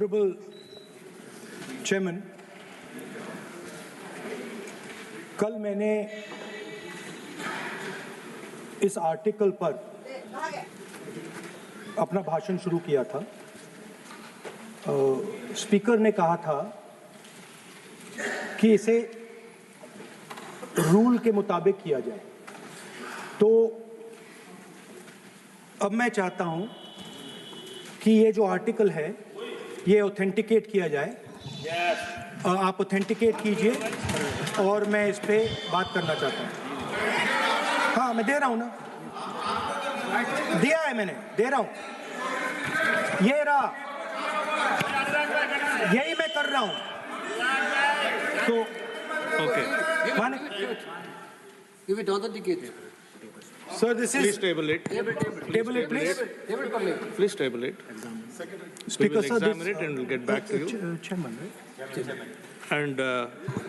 Honorable Chairman, कल मैंने इस आर्टिकल पर अपना भाषण शुरू किया था। स्पीकर ने कहा था कि इसे रूल के मुताबिक किया जाए, तो अब मैं चाहता हूं कि ये जो आर्टिकल है ये ऑथेंटिकेट किया जाए। आप ऑथेंटिकेट कीजिए और मैं इस पे बात करना चाहता हूँ। हाँ, मैं दे रहा हूँ ना, दिया है मैंने, दे रहा हूँ, ये रहा, यही मैं कर रहा हूँ। तो Okay. माने Give it authenticate. Sir, this Please is table it. Table it please. Please table it. We speaker will sir, examine it and we'll get back to you. Chairman, And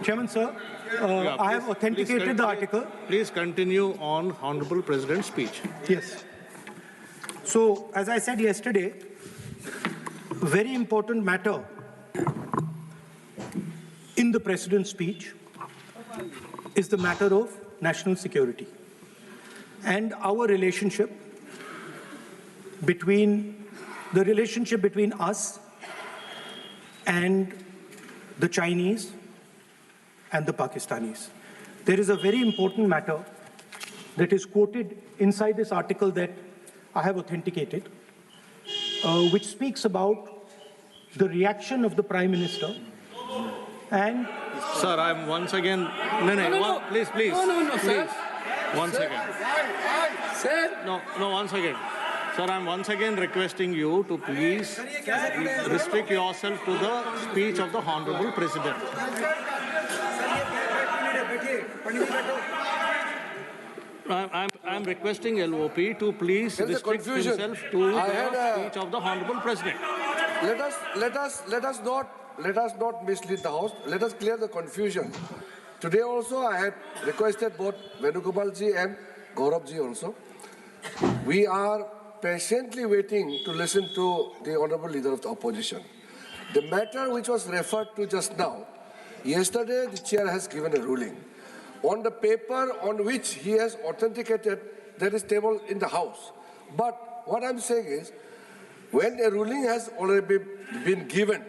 Chairman sir, yeah, I have please authenticated the continue- article. Please continue on Honorable President's speech. Yes. So, as I said yesterday, very important matter in the President's speech is the matter of national security and our relationship between us and the Chinese and the Pakistanis. There is a very important matter that is quoted inside this article that I have authenticated, which speaks about the reaction of the Prime Minister and Sir, I'm once again. No. Please. No, sir. One second. Sir, No, once again. Sir, I'm once again requesting you to please restrict yourself to the speech of the Honorable President. I'm requesting LOP to please There is a restrict confusion. himself to I the had a- speech of the Honorable President. let us not mislead the House. Let us clear the confusion. Today also I had requested both Venugopal ji and Gaurav ji also. We are patiently waiting to listen to the Honorable Leader of the Opposition. The matter which was referred to just now, yesterday the chair has given a ruling. On the paper on which he has authenticated, there is table in the House. But what I'm saying is, when a ruling has already been given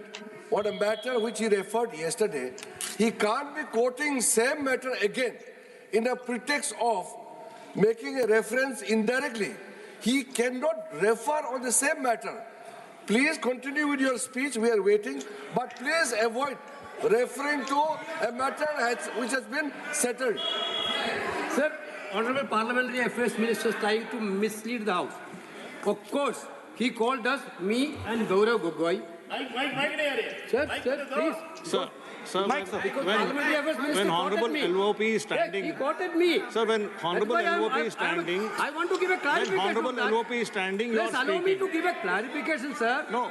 on a matter which he referred yesterday, he can't be quoting same matter again in a pretext of making a reference indirectly. He cannot refer on the same matter. Please continue with your speech, we are waiting, but please avoid referring to a matter which has been settled. Sir, Honorable Parliamentary Affairs Minister is trying to mislead the House. Of course, he called us, me and Gaurav Gogoi. Sir, please. Sir, Parliamentary Affairs Minister when quoted Honorable me. LOP is Yes, standing. he quoted me. Sir, when Honorable That's why LOP is standing. I want to give a When clarification. Honorable to that. LOP is standing, you are Please allow me speaking. to give a clarification, sir. No,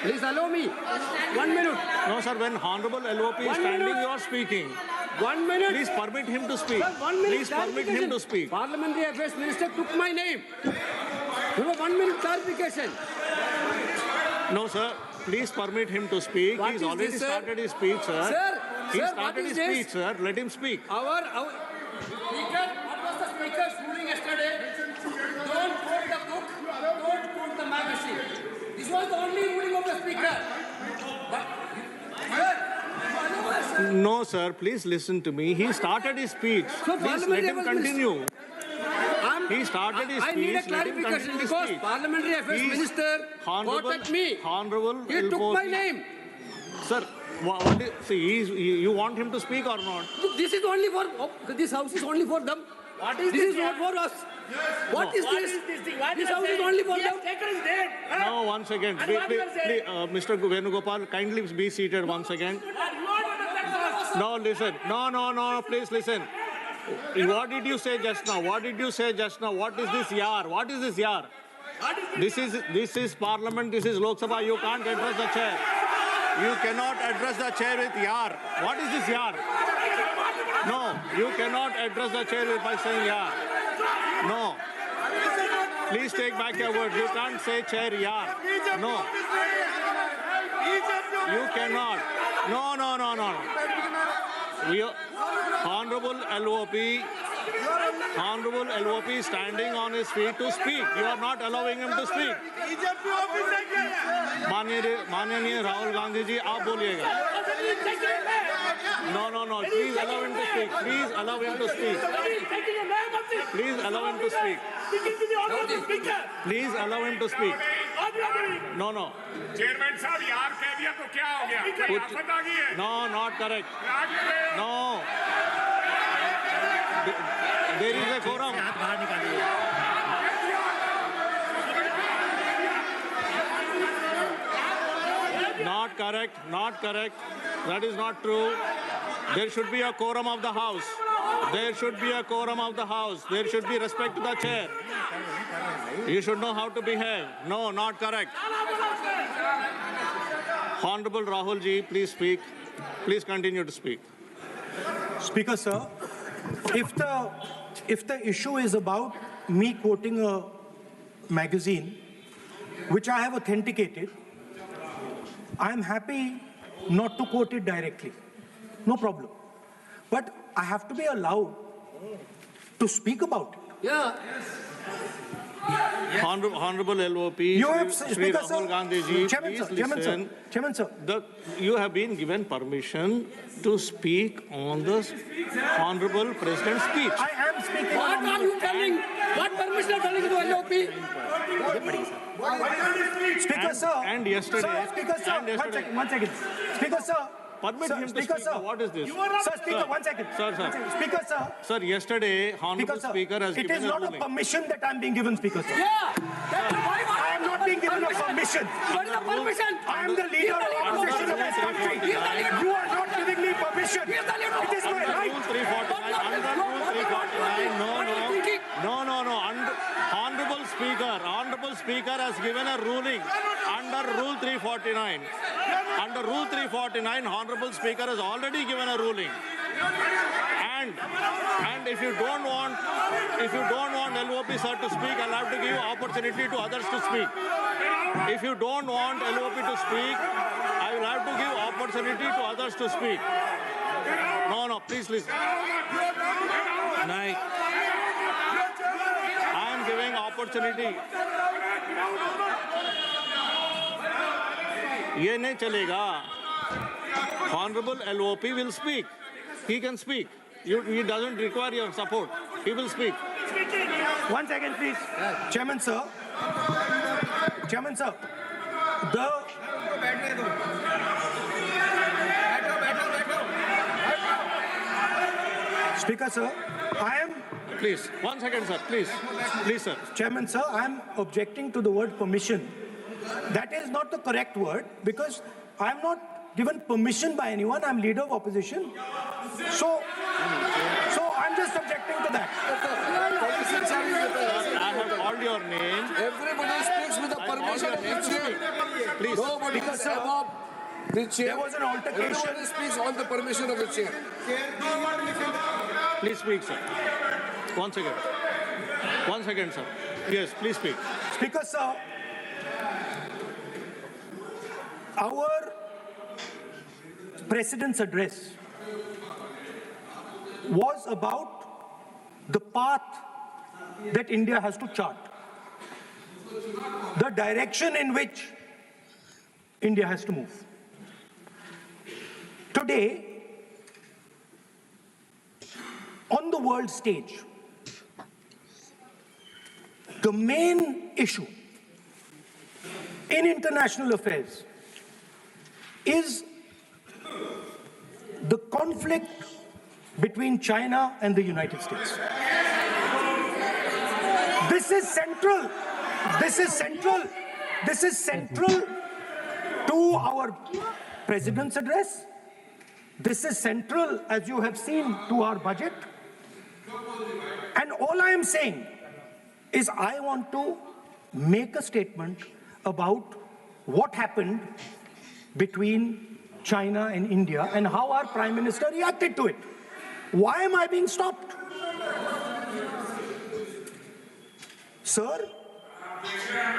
Please allow me. 1 minute. no, sir. When Honorable LOP is 1 standing, minute. you are speaking. 1 minute. Please permit him to speak. Sir, 1 minute Please permit him to speak. Parliamentary Affairs Minister took my name. There was 1 minute clarification. No, sir. Please permit him to speak. What He's is already this, sir? started his speech, sir. He Sir, what started is his this? speech, sir. Let him speak. Our Speaker, what was the Speaker's ruling yesterday? Don't quote the book, don't quote the magazine. This was the only ruling of the Speaker. But, sir, No, sir. Please listen to me. He started his speech. So Please let Parliamentary him Affairs continue. He started his I need a speech. Let him clarification continue his because speech. Parliamentary Affairs He's Minister quoted me. Honorable He took LOP. my name. Sir, what is, see, you want him to speak or not? Look, this is only for, this house is only for them. What is This this is not here? for us. What is What this? is this thing? What This you are house is saying? only for He them. has taken his name. Huh? No, once again. And what you are saying? Mr. Venugopal, kindly be seated once again. You are not understanding. No, listen. No, please listen. What did you say just now? What did you say just now? What is this yar? What is this yar? What is this? This is Parliament. This is Lok Sabha. You can't address the chair. You cannot address the chair with yar. What is this yar? No, you cannot address the chair by saying yar. No. Please take back your word. You can't say chair yar. No. You cannot. No. Honorable LOP is standing on his feet to speak. You are not allowing him to speak. माननीय राहुल गांधी जी, आप बोलिएगा. No. Please allow him to speak. Please allow him to speak. Please allow him to speak. Please allow him to speak. No. Chairman साहब यार कह दिया तो क्या हो गया? कोई आफत आ गई है? No, not correct. राज में No. There is a quorum. Not correct. That is not true. There should be a quorum of the House. There should be respect to the chair. You should know how to behave. No, not correct. Honorable Rahul ji, please speak. Please continue to speak. Speaker, sir, if the issue is about me quoting a magazine, which I have authenticated, I am happy not to quote it directly. No problem. But I have to be allowed to speak about it. Yeah. Honorable LOP, You have, Shri Speaker, Rahul sir. Gandhi ji, Chairman, please sir. listen. Chairman, sir. You have been given permission to speak on the Honorable President's speech. I am speaking What on are you telling? What permission are you telling to LOP? Speaker, sir. and yesterday- Sir, Speaker, sir. and yesterday- One second. Speaker, sir. Permit Sir, him to Speaker, speak. sir. What is this? Sir, Speaker, Sir. 1 second. Sir. One second. Speaker, sir. Sir, yesterday, Honorable Sir. Speaker has It given is a not a ruling. permission that I'm being given, Speaker, sir. Yeah. I am not being given a permission. What is the permission? I am the leader of opposition of this country. You are not giving me permission. It is my Under right. Rule 349, under Rule 349, no. Honorable Speaker has given a ruling under Rule 349. Under Rule 349, Honorable Speaker has already given a ruling. And if you don't want LOP sir to speak, I'll have to give opportunity to others to speak. If you don't want LOP to speak, I will have to give opportunity to others to speak. No, please listen. I am giving opportunity. ये नहीं चलेगा. Honorable LOP will speak. He can speak. He doesn't require your support. He will speak. 1 second, please. Chairman, sir. Speaker, sir, I am... Please, 1 second, sir. Please, sir. Chairman, sir, I am objecting to the word permission. That is not the correct word because I am not given permission by anyone. I am leader of opposition. So I'm just objecting to that. I have called your name. Everybody speaks with the permission of the chair. Please. Nobody Because, is sir, above the chair. there was an altercation. Everybody speaks on the permission of the chair. Please speak, sir. 1 second. 1 second, sir. Yes, please speak. Speaker, sir, our President's address was about the path that India has to chart, the direction in which India has to move. Today, on the world stage, the main issue in international affairs is the conflict between China and the United States. This is central. This is central to our President's address. This is central, as you have seen, to our budget. And all I am saying is I want to make a statement about what happened between China and India and how our Prime Minister reacted to it. Why am I being stopped? Sir,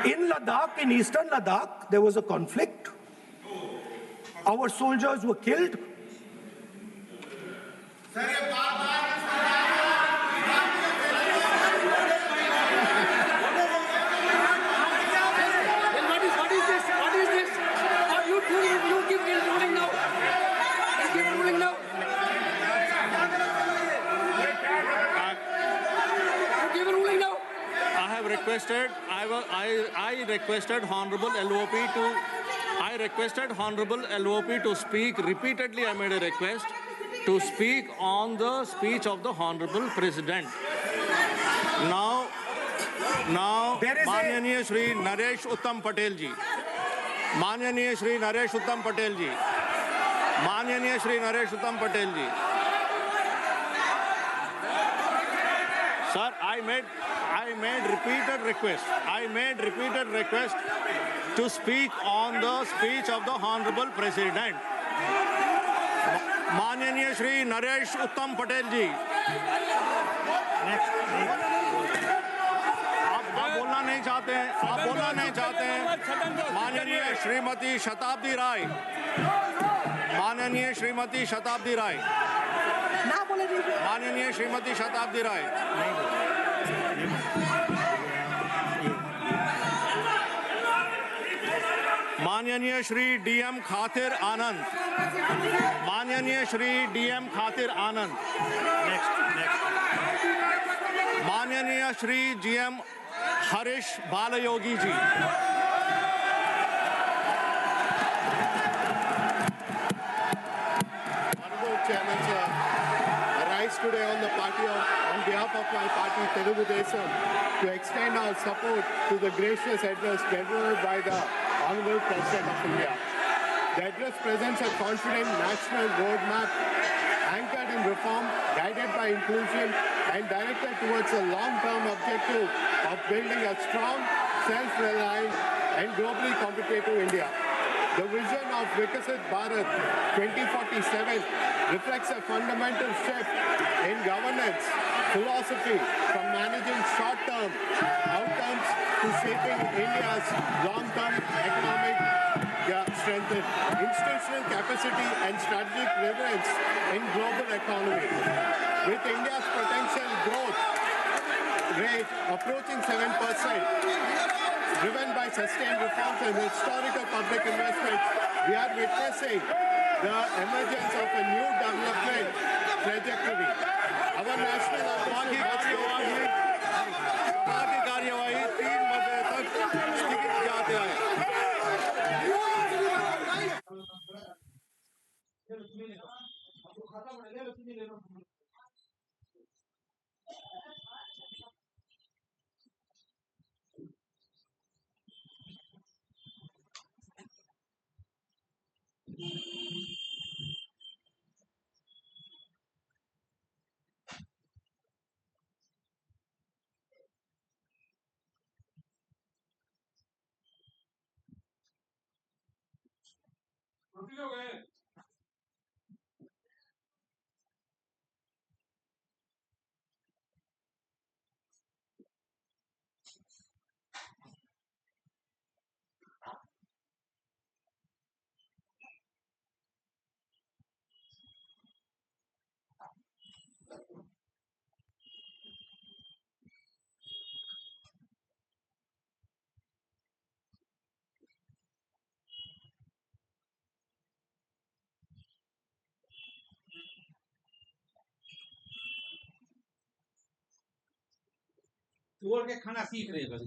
in Ladakh, in eastern Ladakh, there was a conflict. Our soldiers were killed. Then what is this? What is this? You give ruling now. You give ruling now. You give ruling now. I have requested, I requested Honorable LOP to, I requested Honorable LOP to speak. Repeatedly I made a request to speak on the speech of the Honorable President. Now, There is a- माननीय श्री नरेश उत्तम पटेल जी, माननीय श्री नरेश उत्तम पटेल जी, माननीय श्री नरेश उत्तम पटेल जी. Sir, I made repeated request. I made repeated request to speak on the speech of the Honorable President. माननीय श्री नरेश उत्तम पटेल जी. आप बोलना नहीं चाहते हैं, आप बोलना नहीं चाहते हैं. माननीय श्रीमती शताब्दी राय, माननीय श्रीमती शताब्दी राय, माननीय श्रीमती शताब्दी राय. माननीय श्री डीएम खातिर आनंद, माननीय श्री डीएम खातिर आनंद. माननीय Shri GM Harish Balayogi ji. Honorable Chairman, sir, I rise today on behalf of my party, Telugu Desam, to extend our support to the gracious address delivered by the Honorable President of India. The address presents a confident national roadmap anchored in reform, guided by inclusion, and directed towards a long-term objective of building a strong, self-reliant, and globally competitive India. The vision of Vikasit Bharat 2047 reflects a fundamental shift in governance philosophy from managing short-term outcomes to shaping India's long-term economic strength, institutional capacity, and strategic relevance in global economy. With India's potential growth rate approaching 7%, driven by sustained reforms and historical public investment, we are witnessing the emergence of a new development trajectory. Our national कार्यवाही 3 बजे तक स्थगित किया गया है. तोड़ के खाना सीख रहे हैं बस।